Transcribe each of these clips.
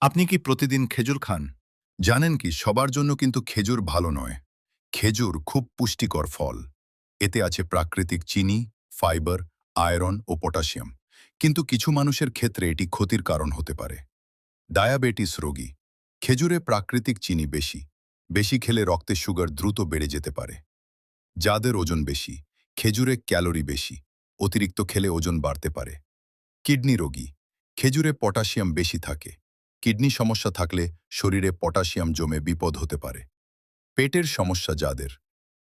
আপনি কি প্রতিদিন খেজুর খান? জানেন কি সবার জন্য কিন্তু খেজুর ভালো নয়। খেজুর খুব পুষ্টিকর ফল। এতে আছে প্রাকৃতিক চিনি, ফাইবার, আয়রন ও পটাশিয়াম। কিন্তু কিছু মানুষের ক্ষেত্রে এটি ক্ষতির কারণ হতে পারে। ডায়াবেটিস রোগী। খেজুরে প্রাকৃতিক চিনি বেশি। বেশি খেলে রক্তে সুগার দ্রুত বেড়ে যেতে পারে। যাদের ওজন বেশি, খেজুরে ক্যালোরি বেশি। অতিরিক্ত খেলে ওজন বাড়তে পারে। কিডনি রোগী। খেজুরে পটাশিয়াম বেশি থাকে। কিডনি সমস্যা থাকলে শরীরে পটাশিয়াম জমে বিপদ হতে পারে। পেটের সমস্যা যাদের,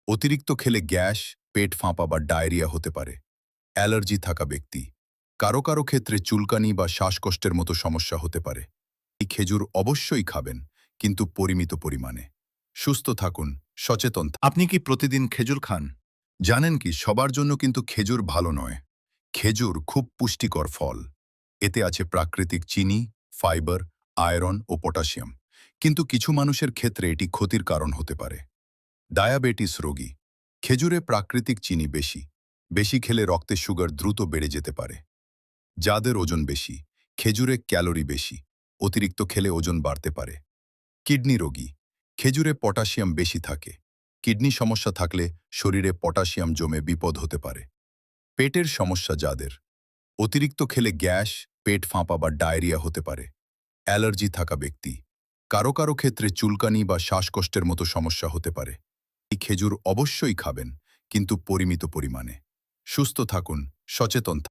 অতিরিক্ত খেলে গ্যাস, পেট ফাঁপা বা ডায়রিয়া হতে পারে। অ্যালার্জি থাকা ব্যক্তি, কারো কারো ক্ষেত্রে চুলকানি বা শ্বাসকষ্টের মতো সমস্যা হতে পারে। এই খেজুর অবশ্যই খাবেন, কিন্তু পরিমিত পরিমাণে। সুস্থ থাকুন, সচেতন আপনি কি প্রতিদিন খেজুর খান? জানেন কি সবার জন্য কিন্তু খেজুর ভালো নয়। খেজুর খুব পুষ্টিকর ফল। এতে আছে প্রাকৃতিক চিনি, ফাইবার, আয়রন ও পটাশিয়াম। কিন্তু কিছু মানুষের ক্ষেত্রে এটি ক্ষতির কারণ হতে পারে। ডায়াবেটিস রোগী। খেজুরে প্রাকৃতিক চিনি বেশি। বেশি খেলে রক্তে সুগার দ্রুত বেড়ে যেতে পারে। যাদের ওজন বেশি, খেজুরে ক্যালোরি বেশি। অতিরিক্ত খেলে ওজন বাড়তে পারে। কিডনি রোগী। খেজুরে পটাশিয়াম বেশি থাকে। কিডনি সমস্যা থাকলে শরীরে পটাশিয়াম জমে বিপদ হতে পারে। পেটের সমস্যা যাদের, অতিরিক্ত খেলে গ্যাস, পেট ফাঁপা বা ডায়রিয়া হতে পারে। অ্যালার্জি থাকা ব্যক্তি, কারো কারো ক্ষেত্রে চুলকানি বা শ্বাসকষ্টের মতো সমস্যা হতে পারে। এই খেজুর অবশ্যই খাবেন, কিন্তু পরিমিত পরিমাণে। সুস্থ থাকুন, সচেতন